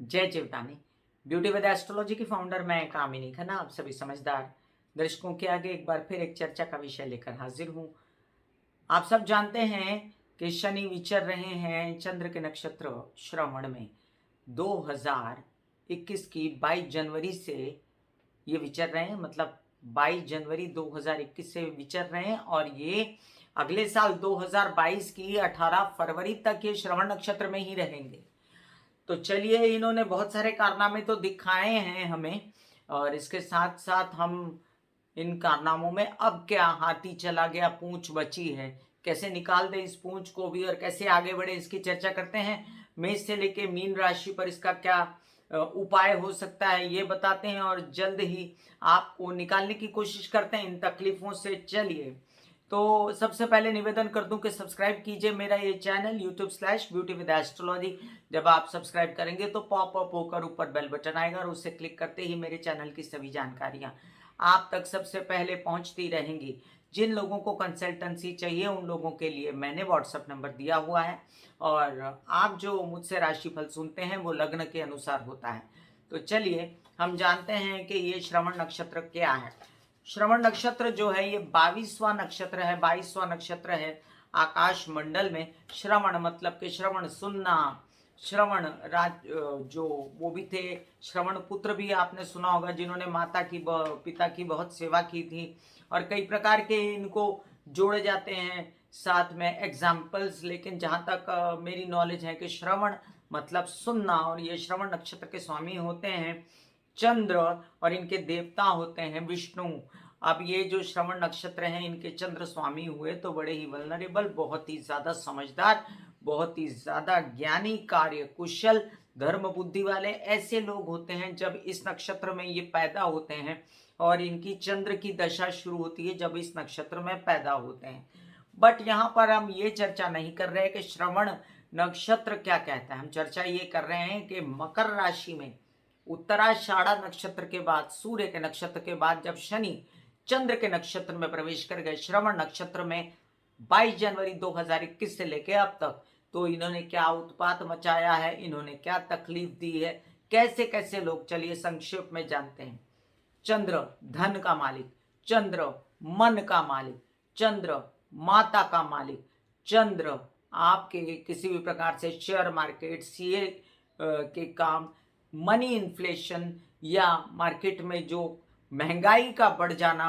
जय Jivdani. Beauty with astrology की founder मैं कामिनी खन्ना आप सभी समझदार दर्शकों के आगे एक बार फिर एक चर्चा का विषय लेकर हाजिर हूँ। आप सब जानते हैं कि शनि विचर रहे हैं चंद्र के नक्षत्र श्रवण में। 2021 की 22 जनवरी से ये विचर रहे हैं, मतलब 22 जनवरी 2021 से विचर रहे हैं और ये अगले साल 2022 की 18 फरवरी तक ये श्रवण नक्षत्र में ही रहेंगे। तो चलिए, इन्होंने बहुत सारे कारनामे तो दिखाए हैं हमें, और इसके साथ साथ हम इन कारनामों में अब क्या हाथी चला गया पूंछ बची है, कैसे निकाल दे इस पूंछ को भी और कैसे आगे बढ़े, इसकी चर्चा करते हैं। मेष से लेके मीन राशि पर इसका क्या उपाय हो सकता है ये बताते हैं और जल्द ही आपको निकालने की कोशिश करते हैं इन तकलीफों से। चलिए, तो सबसे पहले निवेदन कर दूं कि सब्सक्राइब कीजिए मेरा ये चैनल YouTube/ब्यूटी विद एस्ट्रोलॉजी। जब आप सब्सक्राइब करेंगे तो पॉपअप होकर ऊपर बेल बटन आएगा और उसे क्लिक करते ही मेरे चैनल की सभी जानकारियां आप तक सबसे पहले पहुंचती रहेंगी। जिन लोगों को कंसल्टेंसी चाहिए उन लोगों के लिए मैंने व्हाट्सएप नंबर दिया हुआ है, और आप जो मुझसे राशिफल सुनते हैं वो लग्न के अनुसार होता है। तो चलिए, हम जानते हैं कि ये श्रवण नक्षत्र क्या है। श्रवण नक्षत्र जो है ये 22वां नक्षत्र है, 22वां नक्षत्र है आकाश मंडल में। श्रवण मतलब कि श्रवण सुनना। श्रवण जो वो भी थे, श्रवण पुत्र भी आपने सुना होगा जिन्होंने माता की पिता की बहुत सेवा की थी, और कई प्रकार के इनको जोड़े जाते हैं साथ में एग्जाम्पल्स। लेकिन जहाँ तक मेरी नॉलेज है कि श्रवण मतलब सुनना, और ये श्रवण नक्षत्र के स्वामी होते हैं चंद्र, और इनके देवता होते हैं विष्णु। अब ये जो श्रवण नक्षत्र हैं इनके चंद्र स्वामी हुए तो बड़े ही वल्नरेबल, बहुत ही ज्यादा समझदार, बहुत ही ज्यादा ज्ञानी, कार्य कुशल, धर्म बुद्धि वाले ऐसे लोग होते हैं जब इस नक्षत्र में ये पैदा होते हैं। और इनकी चंद्र की दशा शुरू होती है जब इस नक्षत्र में पैदा होते हैं। बट यहाँ पर हम ये चर्चा नहीं कर रहे कि श्रवण नक्षत्र क्या कहता है। हम चर्चा ये कर रहे हैं कि मकर राशि में उत्तराषाढ़ा नक्षत्र के बाद, सूर्य के नक्षत्र के बाद जब शनि चंद्र के नक्षत्र में प्रवेश कर गए श्रवण नक्षत्र में 22 जनवरी 2021 से लेकर अब तक, तो इन्होंने क्या उत्पात मचाया है, इन्होंने क्या तकलीफ दी है, कैसे कैसे लोग, चलिए संक्षेप में जानते हैं। चंद्र धन का मालिक, चंद्र मन का मालिक, चंद्र माता का मालिक, चंद्र आपके किसी भी प्रकार से शेयर मार्केट, सीए के काम, मनी इन्फ्लेशन या मार्केट में जो महंगाई का बढ़ जाना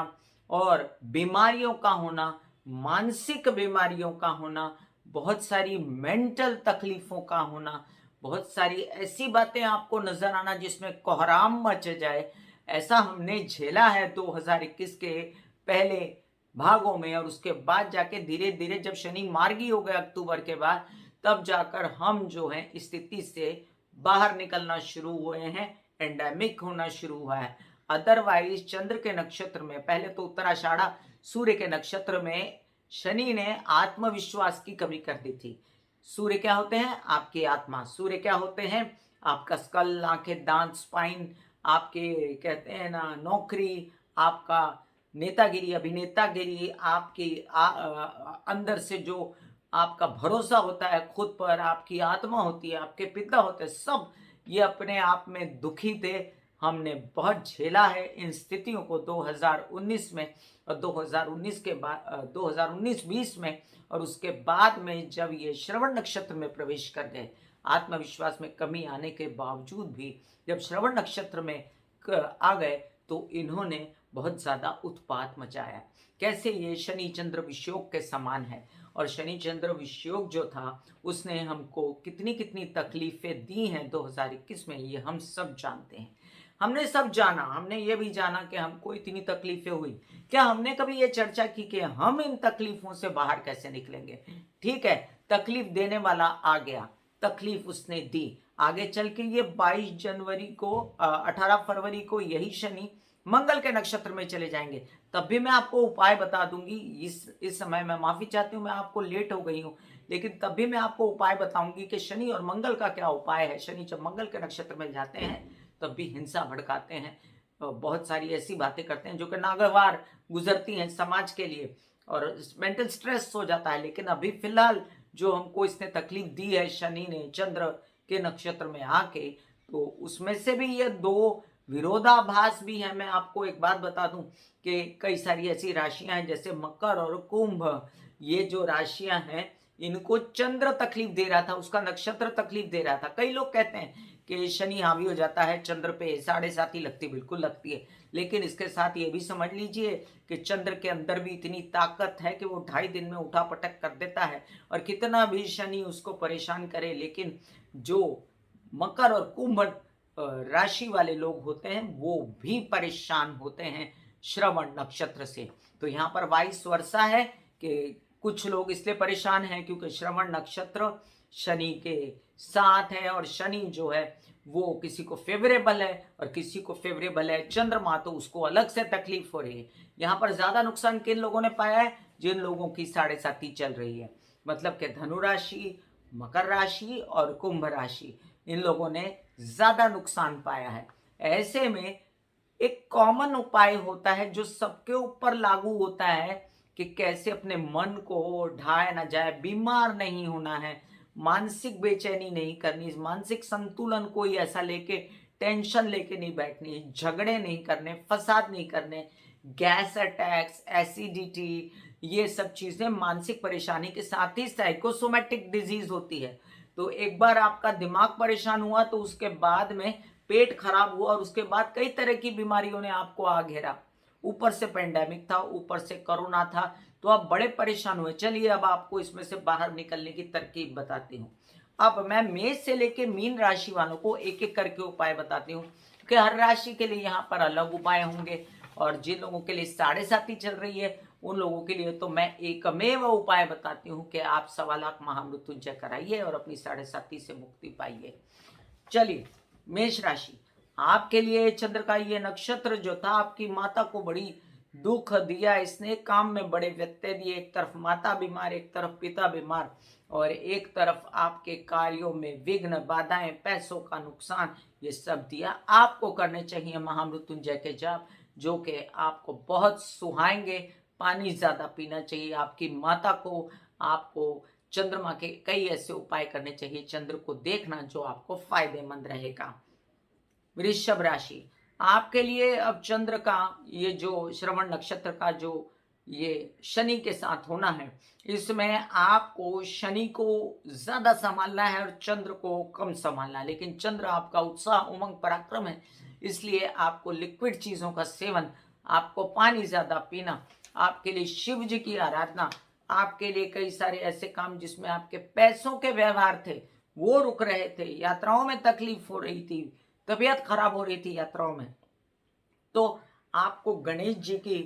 और बीमारियों का होना, मानसिक बीमारियों का होना, बहुत सारी मेंटल तकलीफों का होना, बहुत सारी ऐसी बातें आपको नजर आना जिसमें कोहराम मच जाए, ऐसा हमने झेला है 2021 के पहले भागों में। और उसके बाद जाके धीरे धीरे जब शनि मार्गी हो गए अक्टूबर के बाद, तब जाकर हम जो है स्थिति से बाहर निकलना शुरू हुए हैं, एंडेमिक होना शुरू हुआ है। अदरवाइज चंद्र के नक्षत्र में, पहले तो उत्तराषाढ़ा सूर्य के नक्षत्र में शनि ने आत्मविश्वास की कमी कर दी थी। सूर्य क्या होते हैं? आपकी आत्मा। सूर्य क्या होते हैं? आपका स्कल, आंखें, दांत, स्पाइन, आपके कहते हैं ना नौकरी, आपका नेतागिरी, अभिनेतागिरी, आपकी अंदर से जो आपका भरोसा होता है खुद पर, आपकी आत्मा होती है, आपके पिता होते हैं, सब ये अपने आप में दुखी थे। हमने बहुत झेला है इन स्थितियों को 2019 में, और 2019 के बाद 2019-20 में, और उसके बाद में जब ये श्रवण नक्षत्र में प्रवेश कर गए, आत्मविश्वास में कमी आने के बावजूद भी जब श्रवण नक्षत्र में आ गए तो इन्होंने बहुत ज्यादा उत्पात मचाया। कैसे? ये शनि चंद्र विषयोग के समान है, और शनि चंद्र विषयोग जो था उसने हमको कितनी कितनी तकलीफें दी हैं 2021 में, ये हम सब जानते हैं। हमने सब जाना, हमने ये भी जाना कि हमको इतनी तकलीफें हुई। क्या हमने कभी ये चर्चा की कि हम इन तकलीफों से बाहर कैसे निकलेंगे? ठीक है, तकलीफ देने वाला आ गया, तकलीफ उसने दी। आगे चल के ये 22 जनवरी को 18 फरवरी को यही शनि मंगल के नक्षत्र में चले जाएंगे। तब भी मैं आपको उपाय बता दूंगी। इस समय मैं माफी चाहती हूँ, मैं आपको लेट हो गई हूँ, लेकिन तब भी मैं आपको उपाय बताऊंगी कि शनि और मंगल का क्या उपाय है। शनि जब मंगल के नक्षत्र में जाते हैं तब भी हिंसा भड़काते हैं, बहुत सारी ऐसी बातें करते हैं जो कि नागवार गुजरती हैं समाज के लिए, और मेंटल स्ट्रेस हो जाता है। लेकिन अभी फिलहाल जो हमको इसने तकलीफ दी है शनि ने चंद्र के नक्षत्र में आके, तो उसमें से भी ये दो विरोधाभास भी है। मैं आपको एक बात बता दूं कि कई सारी ऐसी राशियां हैं जैसे मकर और कुंभ, ये जो राशियां हैं इनको चंद्र तकलीफ दे रहा था, उसका नक्षत्र तकलीफ दे रहा था। कई लोग कहते हैं कि शनि हावी हो जाता है चंद्र पे, 7.5 लगती, बिल्कुल लगती है। लेकिन इसके साथ ये भी समझ लीजिए कि चंद्र के अंदर भी इतनी ताकत है कि वो 2.5 दिन में उठा पटक कर देता है, और कितना भी शनि उसको परेशान करे, लेकिन जो मकर और कुंभ राशि वाले लोग होते हैं वो भी परेशान होते हैं श्रवण नक्षत्र से। तो यहाँ पर वाइस वर्षा है कि कुछ लोग इसलिए परेशान हैं क्योंकि श्रवण नक्षत्र शनि के साथ है, और शनि जो है वो किसी को फेवरेबल है और किसी को फेवरेबल है चंद्रमा, तो उसको अलग से तकलीफ हो रही है। यहाँ पर ज्यादा नुकसान किन लोगों ने पाया है? जिन लोगों की 7.5 चल रही है, मतलब कि धनु राशि, मकर राशि और कुंभ राशि, इन लोगों ने ज्यादा नुकसान पाया है। ऐसे में एक कॉमन उपाय होता है जो सबके ऊपर लागू होता है कि कैसे अपने मन को ढाया ना जाए, बीमार नहीं होना है, मानसिक बेचैनी नहीं करनी, मानसिक संतुलन कोई ऐसा लेके टेंशन लेके नहीं बैठनी, झगड़े नहीं करने, फसाद नहीं करने, गैस अटैक्स, एसिडिटी, ये सब चीजें मानसिक परेशानी के साथ ही साइकोसोमेटिक डिजीज होती है। तो एक बार आपका दिमाग परेशान हुआ तो उसके बाद में पेट खराब हुआ, और उसके बाद कई तरह की बीमारियों ने आपको आ घेरा। ऊपर से पेंडेमिक था, ऊपर से कोरोना था, तो आप बड़े परेशान हुए। चलिए अब आपको इसमें से बाहर निकलने की तरकीब बताती हूँ। अब मैं मेष से लेके मीन राशि वालों को एक एक करके उपाय बताती हूँ, क्योंकि हर राशि के लिए यहाँ पर अलग उपाय होंगे, और जिन लोगों के लिए 7.5 चल रही है उन लोगों के लिए तो मैं एकमेव उपाय बताती हूँ कि आप 1.25 लाख महामृत्युंजय कराइए और अपनी 7.5 से मुक्ति पाइए। चलिए, मेष राशि, आपके लिए चंद्र का ये नक्षत्र जो था आपकी माता को बड़ी दुख दिया, इसने काम में बड़े व्यत्यय दिए। एक तरफ माता बीमार, एक तरफ पिता बीमार, और एक तरफ आपके कार्यों में विघ्न, बाधाएं, पैसों का नुकसान, ये सब दिया। आपको करने चाहिए महामृत्युंजय के जाप, जो कि आपको बहुत सुहाएंगे। पानी ज्यादा पीना चाहिए। आपकी माता को, आपको चंद्रमा के कई ऐसे उपाय करने चाहिए, चंद्र को देखना, जो आपको फायदेमंद रहेगा। वृषभ राशि, आपके लिए अब चंद्र का ये जो श्रवण नक्षत्र का जो ये शनि के साथ होना है, इसमें आपको शनि को ज्यादा संभालना है और चंद्र को कम संभालना है। लेकिन चंद्र आपका उत्साह, उमंग, पराक्रम है, इसलिए आपको लिक्विड चीजों का सेवन, आपको पानी ज्यादा पीना, आपके लिए शिव जी की आराधना, आपके लिए कई सारे ऐसे काम जिसमें आपके पैसों के व्यवहार थे वो रुक रहे थे, यात्राओं में तकलीफ हो रही थी, तबीयत खराब हो रही थी यात्राओं में, तो आपको गणेश जी की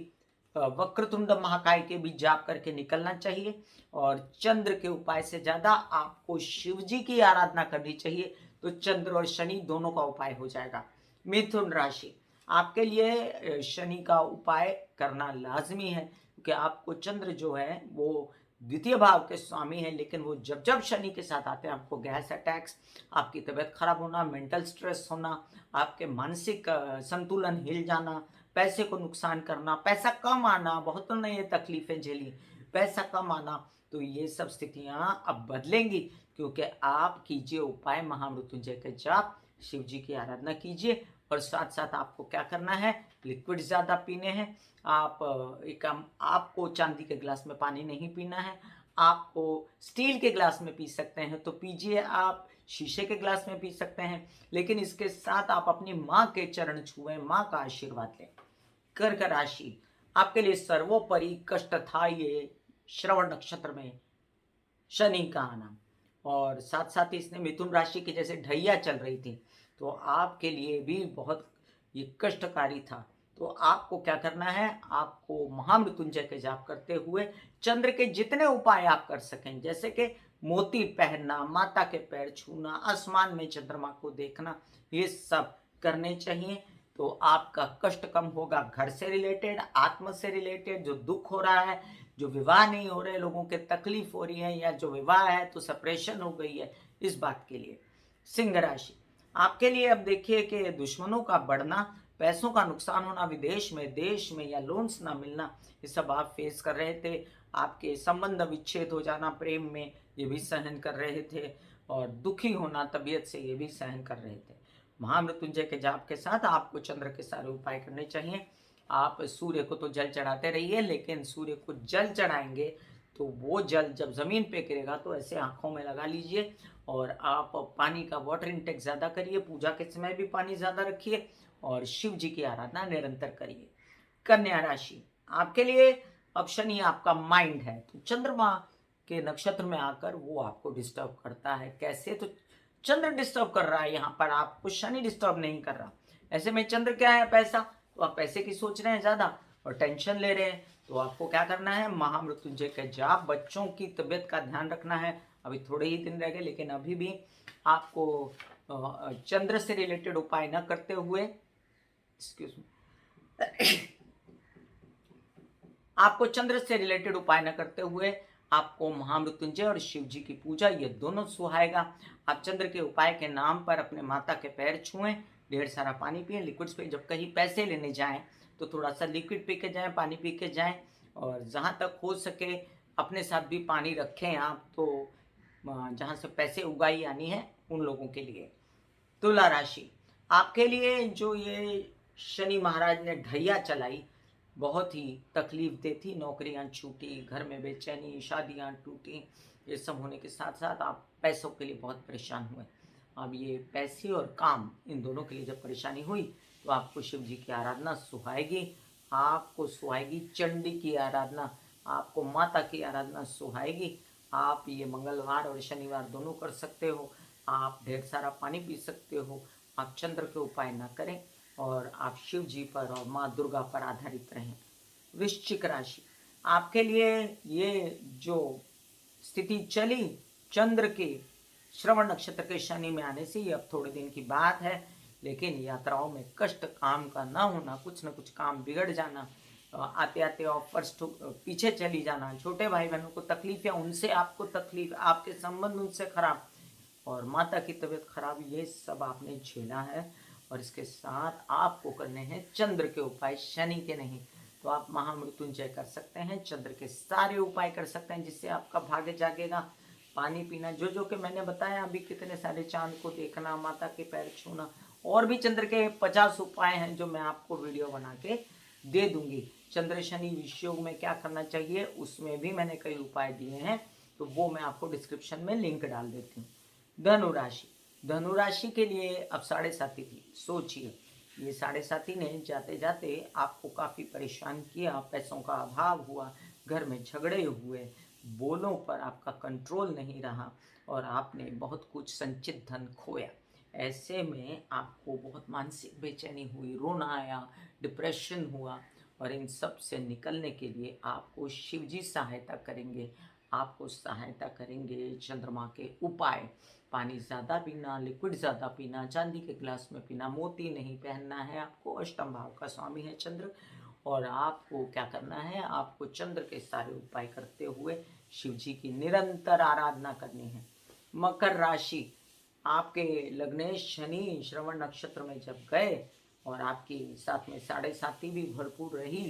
वक्रतुंड महाकाय के भी जाप करके निकलना चाहिए, और चंद्र के उपाय से ज्यादा आपको शिव जी की आराधना करनी चाहिए, तो चंद्र और शनि दोनों का उपाय हो जाएगा। मिथुन राशि, आपके लिए शनि का उपाय करना लाजमी है, क्योंकि आपको चंद्र जो है वो द्वितीय भाव के स्वामी है, लेकिन वो जब जब शनि के साथ आते हैं आपको गैस अटैक्स, आपकी तबीयत खराब होना, मेंटल स्ट्रेस होना, आपके मानसिक संतुलन हिल जाना, पैसे को नुकसान करना, पैसा कम आना, बहुतों ने ये तकलीफें झेली, पैसा कम आना, तो ये सब स्थितियां अब बदलेंगी, क्योंकि आप कीजिए उपाय महामृत्युंजय के जाप, शिव जी की आराधना कीजिए, और साथ साथ आपको क्या करना है, लिक्विड ज्यादा पीने हैं। आप आपको चांदी के गिलास में पानी नहीं पीना है, आपको स्टील के गिलास में पी सकते हैं तो पीजिए, आप शीशे के गिलास में पी सकते हैं, लेकिन इसके साथ आप अपनी माँ के चरण छुएं, माँ का आशीर्वाद लें। कर्क राशि, आपके लिए सर्वोपरि कष्ट था ये श्रवण नक्षत्र में शनि का आना, और साथ साथ ही इसने मिथुन राशि की जैसे ढैया चल रही थी, तो आपके लिए भी बहुत ये कष्टकारी था। तो आपको क्या करना है, आपको महामृत्युंजय के जाप करते हुए चंद्र के जितने उपाय आप कर सकें, जैसे कि मोती पहनना, माता के पैर छूना, आसमान में चंद्रमा को देखना, ये सब करने चाहिए, तो आपका कष्ट कम होगा। घर से रिलेटेड, आत्म से रिलेटेड जो दुख हो रहा है, जो विवाह नहीं हो रहे लोगों के तकलीफ हो रही है, या जो विवाह है तो सेपरेशन हो गई है, इस बात के लिए। सिंह राशि, आपके लिए अब देखिए कि दुश्मनों का बढ़ना, पैसों का नुकसान होना, विदेश में, देश में, या लोन्स ना मिलना, ये सब आप फेस कर रहे थे। आपके संबंध विच्छेद हो जाना प्रेम में, ये भी सहन कर रहे थे, और दुखी होना तबीयत से, ये भी सहन कर रहे थे। महामृत्युंजय के जाप के साथ आपको चंद्र के सारे उपाय करने चाहिए। आप सूर्य को तो जल चढ़ाते रहिए, लेकिन सूर्य को जल चढ़ाएंगे तो वो जल जब ज़मीन पे गिरेगा तो ऐसे आँखों में लगा लीजिए, और आप पानी का वाटर इंटेक ज़्यादा करिए, पूजा के समय भी पानी ज़्यादा रखिए, और शिव जी की आराधना निरंतर करिए। कन्या राशि, आपके लिए अब शनि आपका माइंड है, तो चंद्रमा के नक्षत्र में आकर वो आपको डिस्टर्ब करता है। कैसे? तो चंद्र डिस्टर्ब कर रहा है यहाँ पर, आपको शनि डिस्टर्ब नहीं कर रहा। ऐसे में चंद्र क्या है? पैसा। तो आप पैसे की सोच रहे हैं ज़्यादा और टेंशन ले रहे हैं, तो आपको क्या करना है? महामृत्युंजय के जाप, बच्चों की तबीयत का ध्यान रखना है। अभी थोड़े ही दिन रह गए, लेकिन अभी भी आपको चंद्र से रिलेटेड उपाय न करते हुए, एक्सक्यूज मी, आपको चंद्र से रिलेटेड उपाय न करते हुए आपको महामृत्युंजय और शिव जी की पूजा, ये दोनों सुहाएगा। आप चंद्र के उपाय के नाम पर अपने माता के पैर छुएं, ढेर सारा पानी पिए, लिक्विड्स पे। जब कहीं पैसे लेने जाएं तो थोड़ा सा लिक्विड पी के जाएं, पानी पी के जाएं, और जहां तक हो सके अपने साथ भी पानी रखें आप, तो जहां से पैसे उगाई आनी है उन लोगों के लिए। तुला राशि, आपके लिए जो ये शनि महाराज ने ढैया चलाई, बहुत ही तकलीफ दे थी। नौकरियां छूटी, घर में बेचैनी, शादियां टूटी, ये सब होने के साथ साथ आप पैसों के लिए बहुत परेशान हुए। अब ये पैसे और काम, इन दोनों के लिए जब परेशानी हुई तो आपको शिव जी की आराधना सुहाएगी। आपको सुहाएगी चंडी की आराधना, आपको माता की आराधना सुहाएगी। आप ये मंगलवार और शनिवार दोनों कर सकते हो। आप ढेर सारा पानी पी सकते हो। आप चंद्र के उपाय ना करें, और आप शिव जी पर और माँ दुर्गा पर आधारित रहें। वृश्चिक राशि, आपके लिए ये जो स्थिति चली चंद्र के श्रवण नक्षत्र के शनि में आने से, ये अब थोड़े दिन की बात है, लेकिन यात्राओं में कष्ट, काम का ना होना, कुछ न कुछ काम बिगड़ जाना, आते आते ऑफर्स पीछे चली जाना, छोटे भाई बहनों को तकलीफ या उनसे आपको तकलीफ, आपके संबंध उनसे खराब, और माता की तबीयत खराब, ये सब आपने झेला है। और इसके साथ आपको करने हैं चंद्र के उपाय, शनि के नहीं। तो आप महामृत्युंजय कर सकते हैं, चंद्र के सारे उपाय कर सकते हैं, जिससे आपका भाग्य जागेगा। पानी पीना, जो जो कि मैंने बताया अभी, कितने सारे चांद को देखना, माता के पैर छूना, और भी चंद्र के 50 उपाय हैं जो मैं आपको वीडियो बना के दे दूंगी। चंद्र शनि विषयोग में क्या करना चाहिए, उसमें भी मैंने कई उपाय दिए हैं, तो वो मैं आपको डिस्क्रिप्शन में लिंक डाल देती हूँ। धनु राशि, धनु राशि के लिए अब 7.5 थी। सोचिए, ये 7.5 ने जाते जाते आपको काफ़ी परेशान किया, पैसों का अभाव हुआ, घर में झगड़े हुए, बोलों पर आपका कंट्रोल नहीं रहा, और आपने बहुत कुछ संचित धन खोया। ऐसे में आपको बहुत मानसिक बेचैनी हुई, रोना आया, डिप्रेशन हुआ, और इन सब से निकलने के लिए आपको शिवजी सहायता करेंगे। आपको सहायता करेंगे चंद्रमा के उपाय। पानी ज़्यादा पीना, लिक्विड ज़्यादा पीना, चांदी के गिलास में पीना, मोती नहीं पहनना है आपको। अष्टम भाव का स्वामी है चंद्र, और आपको क्या करना है, आपको चंद्र के सारे उपाय करते हुए शिव जी की निरंतर आराधना करनी है। मकर राशि, आपके लग्नेश शनि श्रवण नक्षत्र में जब गए और आपकी साथ में 7.5 भी भरपूर रही,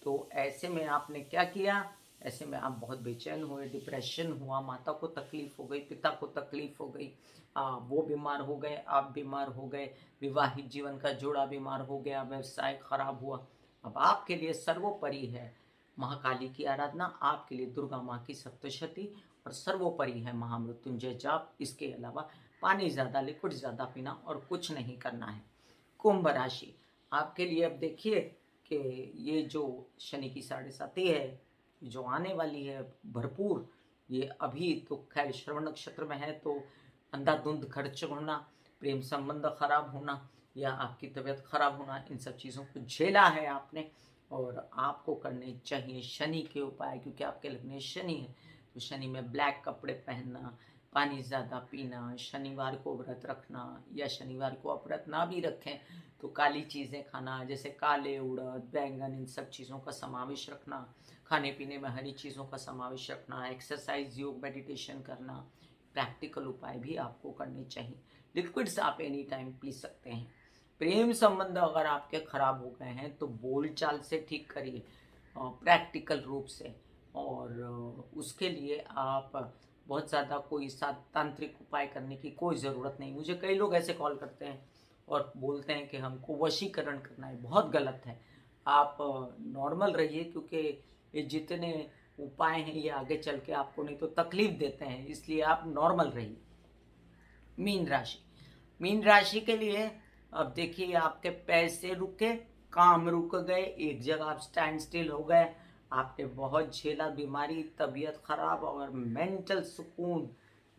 तो ऐसे में आपने क्या किया, ऐसे में आप बहुत बेचैन हुए, डिप्रेशन हुआ, माता को तकलीफ हो गई, पिता को तकलीफ हो गई, वो बीमार हो गए, आप बीमार हो गए, विवाहित जीवन का जोड़ा बीमार हो गया, व्यवसाय खराब हुआ। अब आपके लिए सर्वोपरि है महाकाली की आराधना, आपके लिए दुर्गा माँ की सप्तशती, और सर्वोपरि है महामृत्युंजय जाप। इसके अलावा पानी ज़्यादा, लिक्विड ज़्यादा पीना, और कुछ नहीं करना है। कुंभ राशि, आपके लिए अब देखिए कि ये जो शनि की 7.5 है, जो आने वाली है भरपूर, ये अभी तो खैर श्रवण नक्षत्र में है, तो अंधाधुंध खर्च होना, प्रेम संबंध खराब होना, या आपकी तबीयत खराब होना, इन सब चीज़ों को झेला है आपने, और आपको करने चाहिए शनि के उपाय, क्योंकि आपके लगने शनि है। तो शनि में ब्लैक कपड़े पहनना, पानी ज़्यादा पीना, शनिवार को व्रत रखना, या शनिवार को आप व्रत ना भी रखें तो काली चीज़ें खाना, जैसे काले उड़द, बैंगन, इन सब चीज़ों का समावेश रखना, खाने पीने में हरी चीज़ों का समावेश रखना, एक्सरसाइज, योग, मेडिटेशन करना, प्रैक्टिकल उपाय भी आपको करने चाहिए। लिक्विड्स आप एनी टाइम पी सकते हैं। प्रेम संबंध अगर आपके खराब हो गए हैं तो बोलचाल से ठीक करिए, प्रैक्टिकल रूप से, और उसके लिए आप बहुत ज़्यादा कोई तांत्रिक उपाय करने की कोई ज़रूरत नहीं। मुझे कई लोग ऐसे कॉल करते हैं और बोलते हैं कि हमको वशीकरण करना है, बहुत गलत है। आप नॉर्मल रहिए, क्योंकि ये जितने उपाय हैं ये आगे चल के आपको नहीं तो तकलीफ देते हैं, इसलिए आप नॉर्मल रहिए। मीन राशि, मीन राशि के लिए अब देखिए, आपके पैसे रुके, काम रुक गए, एक जगह आप स्टैंड स्टिल हो गए, आपने बहुत झेला, बीमारी, तबीयत खराब और मेंटल सुकून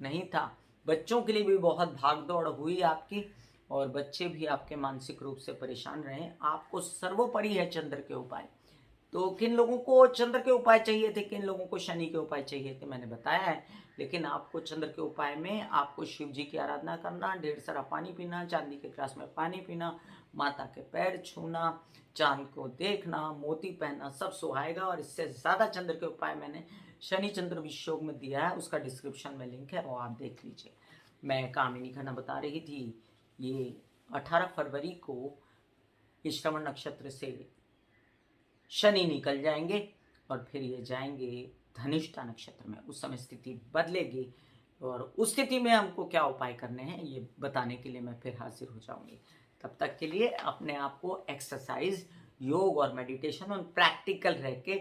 नहीं था। बच्चों के लिए भी बहुत भागदौड़ हुई आपकी, और बच्चे भी आपके मानसिक रूप से परेशान रहे। आपको सर्वोपरि है चंद्र के उपाय। तो किन लोगों को चंद्र के उपाय चाहिए थे, किन लोगों को शनि के उपाय चाहिए थे, मैंने बताया है। लेकिन आपको चंद्र के उपाय में आपको शिव जी की आराधना करना, ढेर सारा पानी पीना, चांदी के ग्लास में पानी पीना, माता के पैर छूना, चांद को देखना, मोती पहनना, सब सुहाएगा। और इससे ज़्यादा चंद्र के उपाय मैंने शनि चंद्र विषयोग में दिया है, उसका डिस्क्रिप्शन में लिंक है, वो आप देख लीजिए। मैं कामिनी खन्ना बता रही थी, ये 18 फरवरी को श्रवण नक्षत्र से शनि निकल जाएंगे और फिर ये जाएंगे धनिष्ठा नक्षत्र में। उस समय स्थिति बदलेगी, और उस स्थिति में हमको क्या उपाय करने हैं ये बताने के लिए मैं फिर हाजिर हो जाऊंगी। तब तक के लिए अपने आप को एक्सरसाइज, योग और मेडिटेशन और प्रैक्टिकल रह के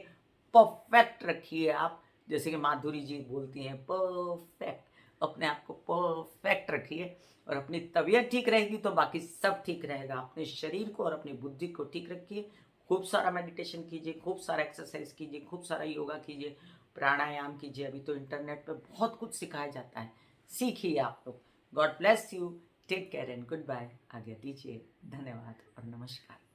परफेक्ट रखिए। आप जैसे कि माधुरी जी बोलती हैं, परफेक्ट, अपने आप को परफेक्ट रखिए, और अपनी तबीयत ठीक रहेगी तो बाकी सब ठीक रहेगा। अपने शरीर को और अपनी बुद्धि को ठीक रखिए। खूब सारा मेडिटेशन कीजिए, खूब सारा एक्सरसाइज कीजिए, खूब सारा योगा कीजिए, प्राणायाम कीजिए। अभी तो इंटरनेट पे बहुत कुछ सिखाया जाता है, सीखिए आप लोग। God bless you, take care and goodbye. आज्ञा दीजिए, धन्यवाद और नमस्कार।